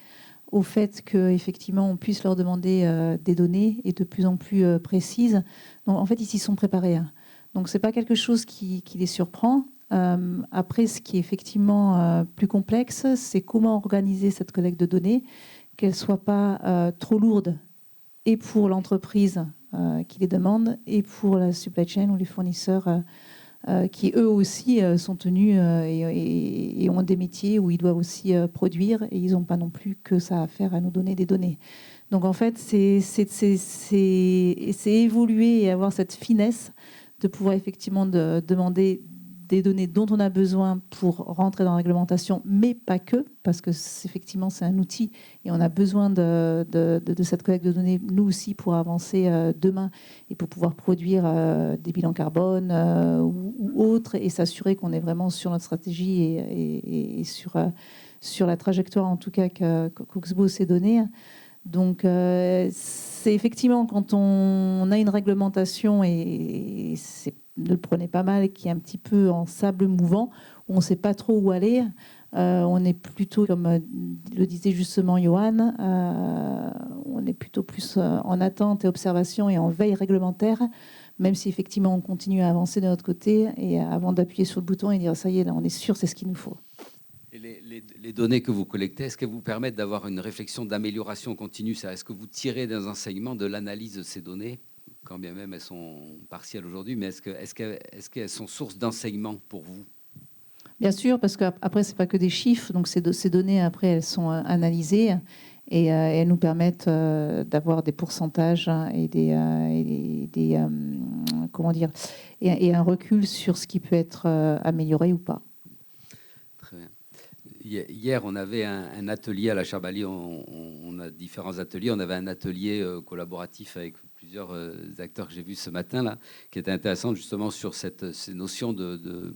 au fait qu'effectivement, on puisse leur demander des données et de plus en plus précises. Donc, en fait, ils s'y sont préparés. Donc, ce n'est pas quelque chose qui les surprend. Après, ce qui est effectivement plus complexe, c'est comment organiser cette collecte de données, qu'elle ne soit pas trop lourde et pour l'entreprise qui les demande et pour la supply chain ou les fournisseurs qui eux aussi sont tenus et ont des métiers où ils doivent aussi produire et ils n'ont pas non plus que ça à faire à nous donner des données. Donc en fait, c'est évoluer et avoir cette finesse de pouvoir effectivement demander des données dont on a besoin pour rentrer dans la réglementation, mais pas que, parce que effectivement c'est un outil et on a besoin de cette collecte de données, nous aussi, pour avancer demain et pour pouvoir produire des bilans carbone ou autres et s'assurer qu'on est vraiment sur notre stratégie et sur la trajectoire en tout cas qu'Oxbow s'est donnée. Donc, c'est effectivement quand on a une réglementation et ne le prenez pas mal, qui est un petit peu en sable mouvant, où on ne sait pas trop où aller. On est plutôt, comme le disait justement Johan, on est plutôt plus en attente et observation et en veille réglementaire, même si effectivement on continue à avancer de notre côté et avant d'appuyer sur le bouton et dire ça y est, là on est sûr, c'est ce qu'il nous faut. Et les données que vous collectez, est-ce qu'elles vous permettent d'avoir une réflexion d'amélioration continue? Est-ce que vous tirez des enseignements de l'analyse de ces données, quand bien même elles sont partielles aujourd'hui, mais est-ce qu'elles sont source d'enseignement pour vous? Bien sûr, parce qu'après, ce n'est pas que des chiffres. Donc, ces données, après, elles sont analysées et elles nous permettent d'avoir des pourcentages et comment dire, et un recul sur ce qui peut être amélioré ou pas. Très bien. Hier, on avait un atelier à la Charbali. On a différents ateliers. On avait un atelier collaboratif avec plusieurs acteurs que j'ai vus ce matin, là, qui était intéressant justement sur ces notions de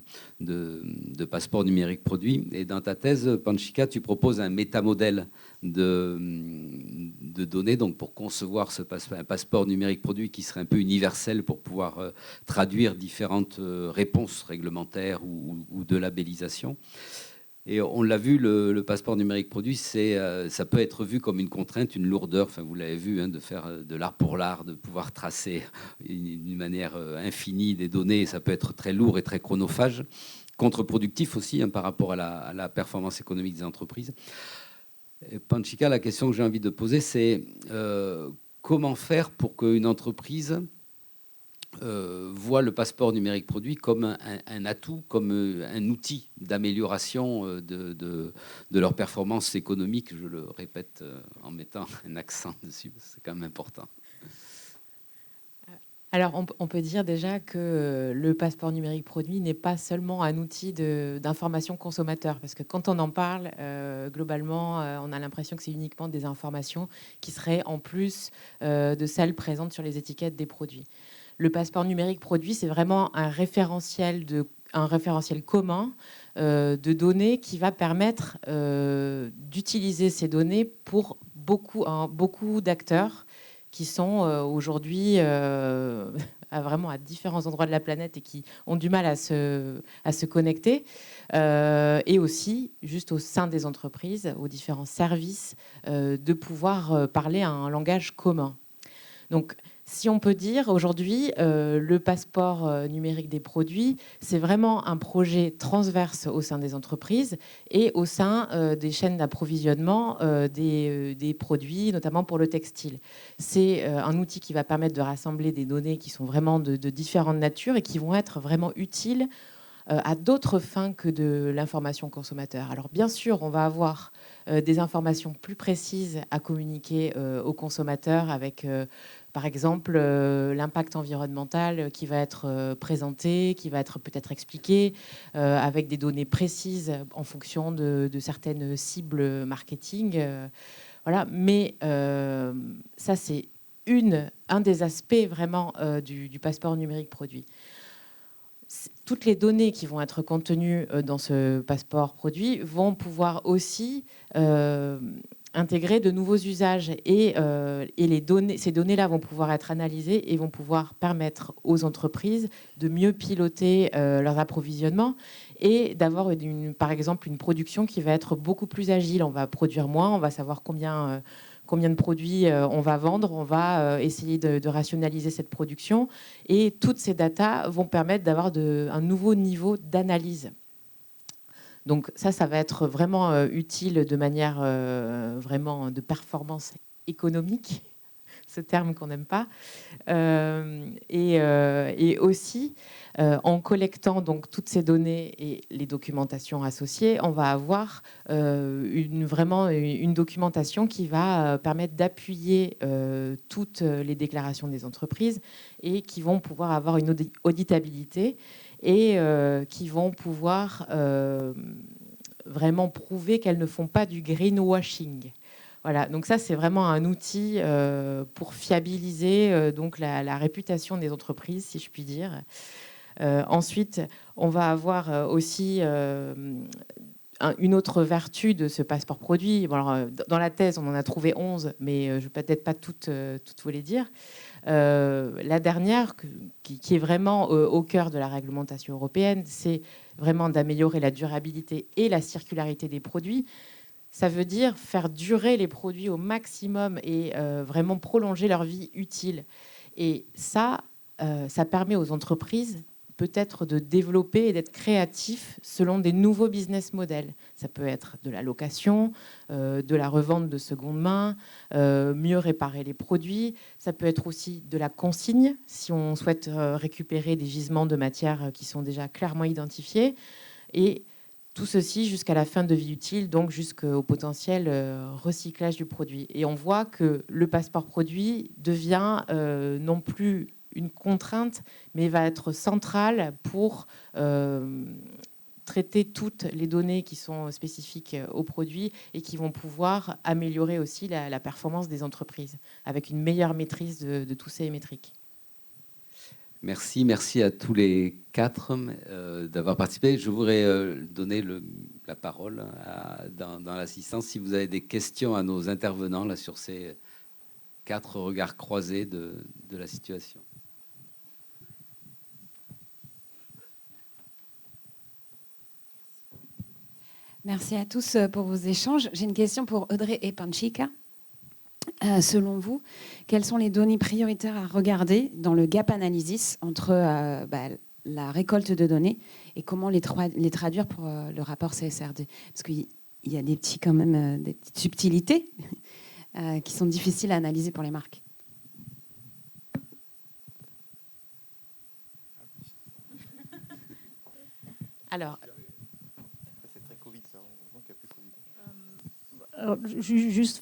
passeport numérique produit. Et dans ta thèse, Panchika, tu proposes un métamodèle de données, donc pour concevoir un passeport numérique produit qui serait un peu universel pour pouvoir traduire différentes réponses réglementaires ou de labellisation. Et on l'a vu, le passeport numérique produit, ça peut être vu comme une contrainte, une lourdeur. Enfin, vous l'avez vu, de faire de l'art pour l'art, de pouvoir tracer d'une manière infinie des données. Ça peut être très lourd et très chronophage, contre-productif aussi par rapport à la performance économique des entreprises. Et Panchika, la question que j'ai envie de poser, c'est comment faire pour qu'une entreprise voient le passeport numérique produit comme un atout, comme un outil d'amélioration de leur performance économique. Je le répète en mettant un accent dessus, c'est quand même important. Alors, on peut dire déjà que le passeport numérique produit n'est pas seulement un outil d'information consommateur, parce que quand on en parle, globalement, on a l'impression que c'est uniquement des informations qui seraient en plus de celles présentes sur les étiquettes des produits. Le passeport numérique produit, c'est vraiment un référentiel commun de données qui va permettre d'utiliser ces données pour beaucoup d'acteurs qui sont aujourd'hui vraiment à différents endroits de la planète et qui ont du mal à se connecter, et aussi, juste au sein des entreprises, aux différents services, de pouvoir parler un langage commun. Donc, si on peut dire aujourd'hui, le passeport numérique des produits, c'est vraiment un projet transverse au sein des entreprises et au sein des chaînes d'approvisionnement des produits, notamment pour le textile. C'est un outil qui va permettre de rassembler des données qui sont vraiment de différentes natures et qui vont être vraiment utiles à d'autres fins que de l'information consommateur. Alors bien sûr, on va avoir des informations plus précises à communiquer aux consommateurs avec, par exemple, l'impact environnemental qui va être présenté, qui va être peut-être expliqué, avec des données précises en fonction de certaines cibles marketing. Voilà. Mais ça, c'est un des aspects vraiment du passeport numérique produit. Toutes les données qui vont être contenues dans ce passeport produit vont pouvoir aussi intégrer de nouveaux usages et ces données-là vont pouvoir être analysées et vont pouvoir permettre aux entreprises de mieux piloter leurs approvisionnements et d'avoir par exemple une production qui va être beaucoup plus agile. On va produire moins, on va savoir combien de produits on va vendre, on va essayer de rationaliser cette production. Et toutes ces datas vont permettre d'avoir un nouveau niveau d'analyse. Donc ça va être vraiment utile de manière vraiment de performance économique, ce terme qu'on n'aime pas. Et aussi, en collectant donc toutes ces données et les documentations associées, on va avoir vraiment une documentation qui va permettre d'appuyer toutes les déclarations des entreprises et qui vont pouvoir avoir une auditabilité et qui vont pouvoir vraiment prouver qu'elles ne font pas du greenwashing. Voilà, donc ça, c'est vraiment un outil pour fiabiliser donc la réputation des entreprises, si je puis dire. Ensuite, on va avoir aussi une autre vertu de ce passeport produit. Bon, alors, dans la thèse, on en a trouvé 11, mais je ne vais peut-être pas toutes vous les dire. La dernière, qui est vraiment au cœur de la réglementation européenne, c'est vraiment d'améliorer la durabilité et la circularité des produits. Ça veut dire faire durer les produits au maximum et vraiment prolonger leur vie utile. Et ça permet aux entreprises peut-être de développer et d'être créatifs selon des nouveaux business models. Ça peut être de la location, de la revente de seconde main, mieux réparer les produits. Ça peut être aussi de la consigne, si on souhaite récupérer des gisements de matières qui sont déjà clairement identifiés. Et tout ceci jusqu'à la fin de vie utile, donc jusqu'au potentiel recyclage du produit. Et on voit que le passeport produit devient non plus une contrainte, mais va être central pour traiter toutes les données qui sont spécifiques aux produits et qui vont pouvoir améliorer aussi la performance des entreprises avec une meilleure maîtrise de tous ces métriques. Merci à tous les quatre d'avoir participé. Je voudrais donner la parole dans l'assistance si vous avez des questions à nos intervenants là, sur ces 4 regards croisés de la situation. Merci à tous pour vos échanges. J'ai une question pour Audrey et Panchika. Selon vous, quelles sont les données prioritaires à regarder dans le gap analysis entre la récolte de données et comment les traduire pour le rapport CSRD? Parce qu'il y a des petites subtilités qui sont difficiles à analyser pour les marques. Alors, c'est très Covid, ça. On voit qu'il n'y a plus Covid. Alors, juste,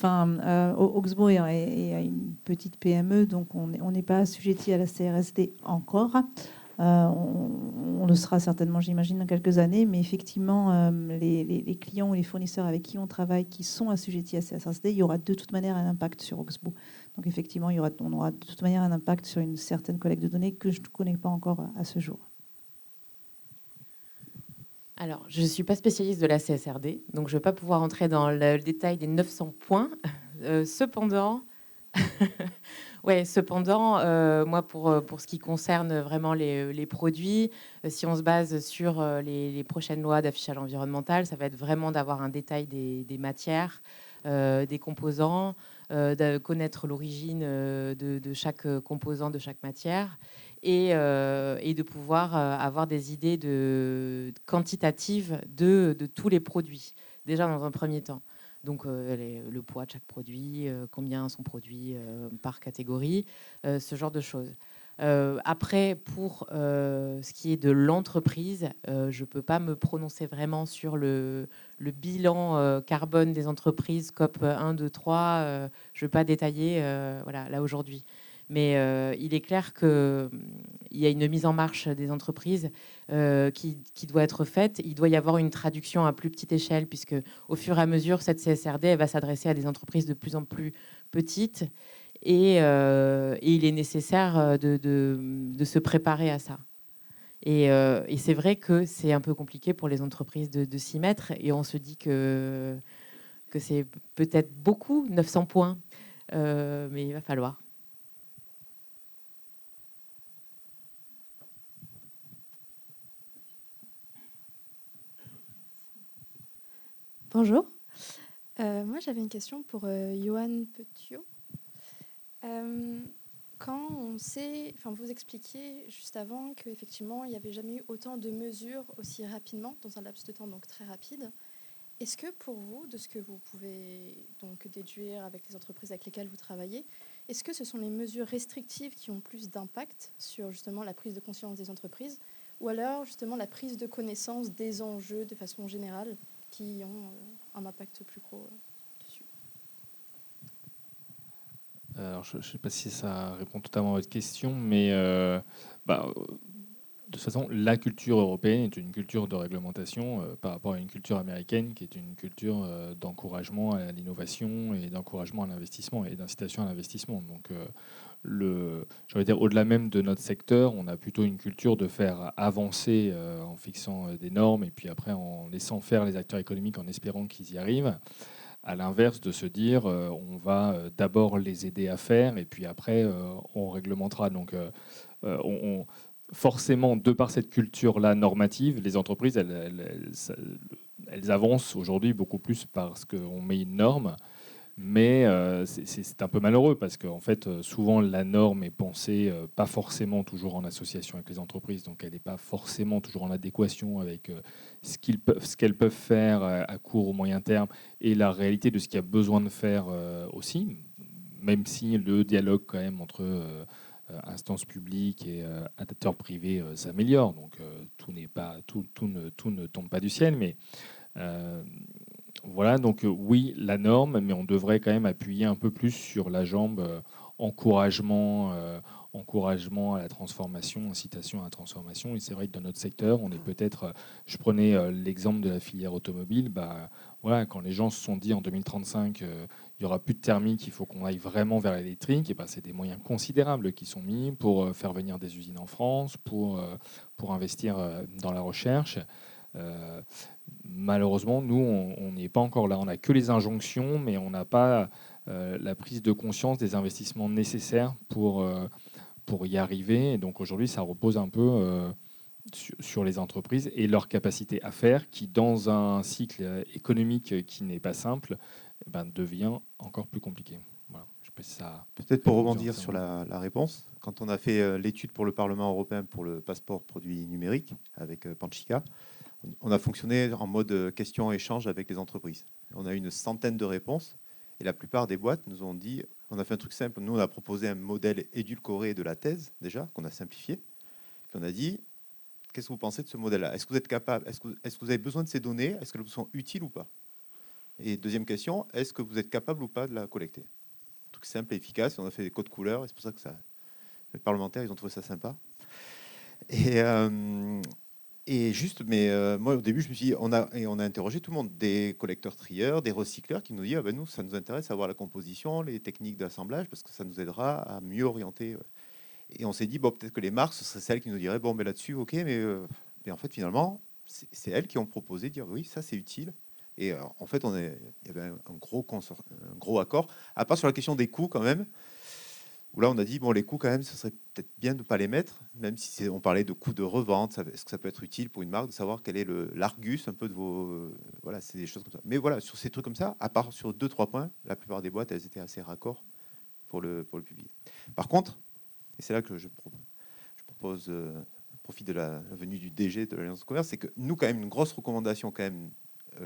Oxbow est une petite PME, donc on n'est pas assujetti à la CRSD encore. On le sera certainement, j'imagine, dans quelques années, mais effectivement, les clients ou les fournisseurs avec qui on travaille, qui sont assujettis à la CRSD, il y aura de toute manière un impact sur Oxbow. Donc effectivement, on aura de toute manière un impact sur une certaine collecte de données que je ne connais pas encore à ce jour. Alors, je ne suis pas spécialiste de la CSRD, donc je ne vais pas pouvoir entrer dans le détail des 900 points. Cependant, moi, pour ce qui concerne vraiment les produits, si on se base sur les prochaines lois d'affichage environnemental, ça va être vraiment d'avoir un détail des matières, des composants, de connaître l'origine de chaque composant, de chaque matière, et de pouvoir avoir des idées quantitatives de tous les produits, déjà dans un premier temps. Donc le poids de chaque produit, combien sont produits par catégorie, ce genre de choses. Après, pour ce qui est de l'entreprise, je ne peux pas me prononcer vraiment sur le bilan carbone des entreprises COP 1, 2, 3. Je ne vais pas détailler voilà, là aujourd'hui. Mais il est clair qu'il y a une mise en marche des entreprises qui doit être faite. Il doit y avoir une traduction à plus petite échelle, puisque au fur et à mesure, cette CSRD elle va s'adresser à des entreprises de plus en plus petites. Et il est nécessaire de se préparer à ça. Et c'est vrai que c'est un peu compliqué pour les entreprises de s'y mettre. Et on se dit que c'est peut-être beaucoup, 900 points. Mais il va falloir. Bonjour. Moi, j'avais une question pour Johan Petiot. Quand on sait, enfin, vous expliquiez juste avant qu'effectivement, il n'y avait jamais eu autant de mesures aussi rapidement, dans un laps de temps donc très rapide. Est-ce que pour vous, de ce que vous pouvez donc déduire avec les entreprises avec lesquelles vous travaillez, est-ce que ce sont les mesures restrictives qui ont plus d'impact sur justement la prise de conscience des entreprises, ou alors justement la prise de connaissance des enjeux de façon générale qui ont un impact plus gros dessus? Alors, je ne sais pas si ça répond totalement à votre question, mais de toute façon, la culture européenne est une culture de réglementation par rapport à une culture américaine qui est une culture d'encouragement à l'innovation et d'encouragement à l'investissement et d'incitation à l'investissement. Donc, j'allais dire, au-delà même de notre secteur, on a plutôt une culture de faire avancer en fixant des normes et puis après en laissant faire les acteurs économiques en espérant qu'ils y arrivent. À l'inverse de se dire, on va d'abord les aider à faire et puis après, on réglementera. Donc, forcément, de par cette culture-là normative, les entreprises, elles avancent aujourd'hui beaucoup plus parce qu'on met une norme. Mais c'est un peu malheureux parce qu'en fait, souvent, la norme est pensée pas forcément toujours en association avec les entreprises. Donc, elle n'est pas forcément toujours en adéquation avec ce qu'elles peuvent faire à court ou moyen terme et la réalité de ce qu'il y a besoin de faire aussi, même si le dialogue quand même entre instances publiques et acteurs privés s'améliore. Donc, tout ne tombe pas du ciel, mais voilà, donc oui, la norme, mais on devrait quand même appuyer un peu plus sur la jambe encouragement à la transformation, incitation à la transformation. Et c'est vrai que dans notre secteur, on est peut-être, je prenais l'exemple de la filière automobile, voilà, quand les gens se sont dit en 2035, il n'y aura plus de thermique, il faut qu'on aille vraiment vers l'électrique, et c'est des moyens considérables qui sont mis pour faire venir des usines en France, pour investir dans la recherche. Malheureusement, nous, on n'est pas encore là. On n'a que les injonctions, mais on n'a pas la prise de conscience des investissements nécessaires pour y arriver. Et donc aujourd'hui, ça repose un peu sur les entreprises et leur capacité à faire, qui, dans un cycle économique qui n'est pas simple, devient encore plus compliqué. Voilà. Je sais pas si ça peut-être pour rebondir sur la réponse, quand on a fait l'étude pour le Parlement européen pour le passeport produit numérique avec Panchica, on a fonctionné en mode question-échange avec les entreprises. On a eu une centaine de réponses et la plupart des boîtes nous ont dit, on a fait un truc simple, nous on a proposé un modèle édulcoré de la thèse déjà, qu'on a simplifié. Puis on a dit, qu'est-ce que vous pensez de ce modèle-là? Est-ce que vous êtes capable, est-ce que vous avez besoin de ces données? Est-ce qu'elles vous sont utiles ou pas? Et deuxième question, est-ce que vous êtes capable ou pas de la collecter? Un truc simple et efficace, on a fait des codes couleurs, et c'est pour ça que les parlementaires ils ont trouvé ça sympa. Et juste, mais moi au début je me suis dit, on a interrogé tout le monde, des collecteurs trieurs, des recycleurs qui nous disent nous ça nous intéresse à voir la composition, les techniques d'assemblage parce que ça nous aidera à mieux orienter. Et on s'est dit peut-être que les marques ce serait celles qui nous diraient là-dessus ok, mais en fait finalement c'est elles qui ont proposé de dire oui ça c'est utile. Et en fait il y avait un gros accord, à part sur la question des coûts quand même. Où là, on a dit, les coûts, quand même, ce serait peut-être bien de ne pas les mettre, même si on parlait de coûts de revente. Est-ce que ça peut être utile pour une marque de savoir quel est l'Argus un peu de vos... voilà, c'est des choses comme ça. Mais voilà, sur ces trucs comme ça, à part sur 2-3 points, la plupart des boîtes, elles étaient assez raccord pour le publier. Par contre, et c'est là que je propose, profite de la venue du DG de l'Alliance de commerce, c'est que nous, quand même, une grosse recommandation quand même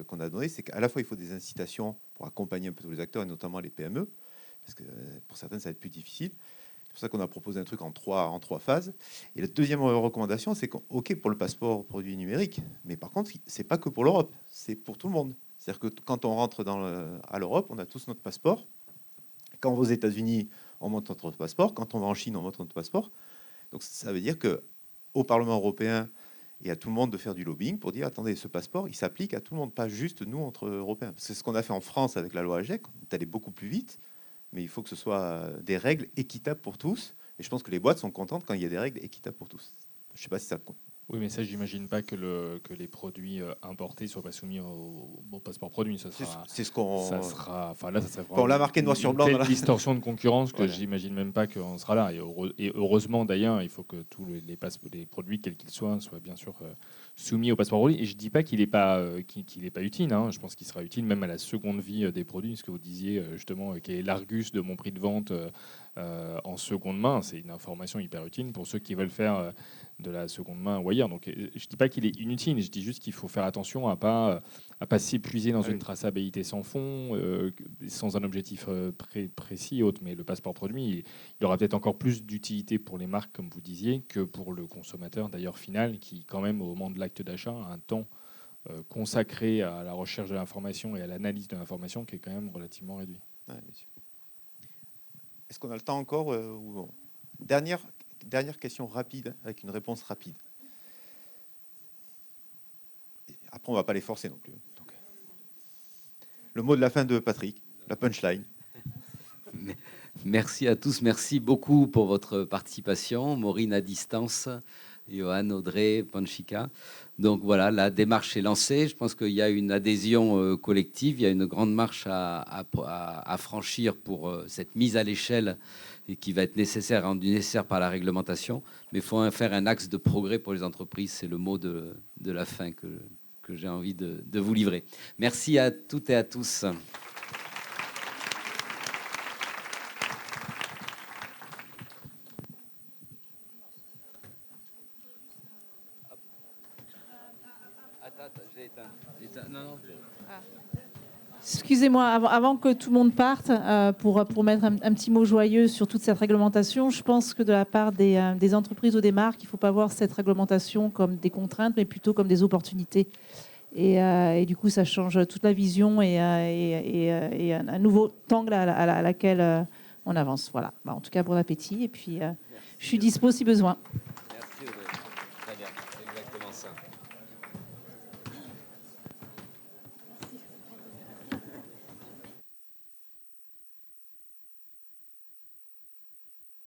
qu'on a donnée, c'est qu'à la fois, il faut des incitations pour accompagner un peu tous les acteurs, et notamment les PME, parce que pour certaines, ça va être plus difficile. C'est pour pour ça qu'on a proposé un truc en trois phases. Et la deuxième recommandation, c'est OK pour le passeport produit numérique, mais par contre, c'est pas que pour l'Europe, c'est pour tout le monde. C'est-à-dire que quand on rentre à l'Europe, on a tous notre passeport. Quand on va aux États-Unis, on monte notre passeport. Quand on va en Chine, on monte notre passeport. Donc ça veut dire qu'au Parlement européen et à tout le monde de faire du lobbying pour dire attendez, ce passeport, il s'applique à tout le monde, pas juste nous entre Européens. C'est ce qu'on a fait en France avec la loi AGEC. On est allé beaucoup plus vite, mais il faut que ce soit des règles équitables pour tous. Et je pense que les boîtes sont contentes quand il y a des règles équitables pour tous. Je ne sais pas si ça compte. Oui, mais ça, j'imagine pas que les produits importés soient pas soumis au passeport produit. C'est ce qu'on. Ça sera. Enfin là, ça serait on l'a marqué noir sur blanc. Une distorsion de concurrence que j'imagine même pas qu'on sera là. Et heureusement d'ailleurs, il faut que tous les produits, quels qu'ils soient bien sûr soumis au passeport produit. Et je dis pas qu'il n'est pas utile. Hein. Je pense qu'il sera utile même à la seconde vie des produits. Ce que vous disiez justement, qui est l'Argus de mon prix de vente en seconde main, c'est une information hyper utile pour ceux qui veulent faire de la seconde main ou ailleurs. Donc, je ne dis pas qu'il est inutile, je dis juste qu'il faut faire attention à pas s'épuiser dans une traçabilité sans fond, sans un objectif précis et autre. Mais le passeport produit, il aura peut-être encore plus d'utilité pour les marques, comme vous disiez, que pour le consommateur, d'ailleurs, final, qui, quand même, au moment de l'acte d'achat, a un temps consacré à la recherche de l'information et à l'analyse de l'information qui est quand même relativement réduit. Ouais, est-ce qu'on a le temps encore Dernière question rapide, avec une réponse rapide. Après, on ne va pas les forcer non plus. Donc, le mot de la fin de Patrick, la punchline. Merci à tous, merci beaucoup pour votre participation. Maureen à distance, Johan, Audrey, Panchika. Donc voilà, la démarche est lancée. Je pense qu'il y a une adhésion collective, il y a une grande marche à franchir pour cette mise à l'échelle et qui va être rendue nécessaire par la réglementation. Mais il faut en faire un axe de progrès pour les entreprises. C'est le mot de la fin que j'ai envie de vous livrer. Merci à toutes et à tous. Excusez-moi, avant que tout le monde parte, pour mettre un petit mot joyeux sur toute cette réglementation, je pense que de la part des entreprises ou des marques, il ne faut pas voir cette réglementation comme des contraintes, mais plutôt comme des opportunités. Et du coup, ça change toute la vision et un nouveau angle à laquelle on avance. Voilà. En tout cas, bon appétit. Et puis, je suis dispo si besoin.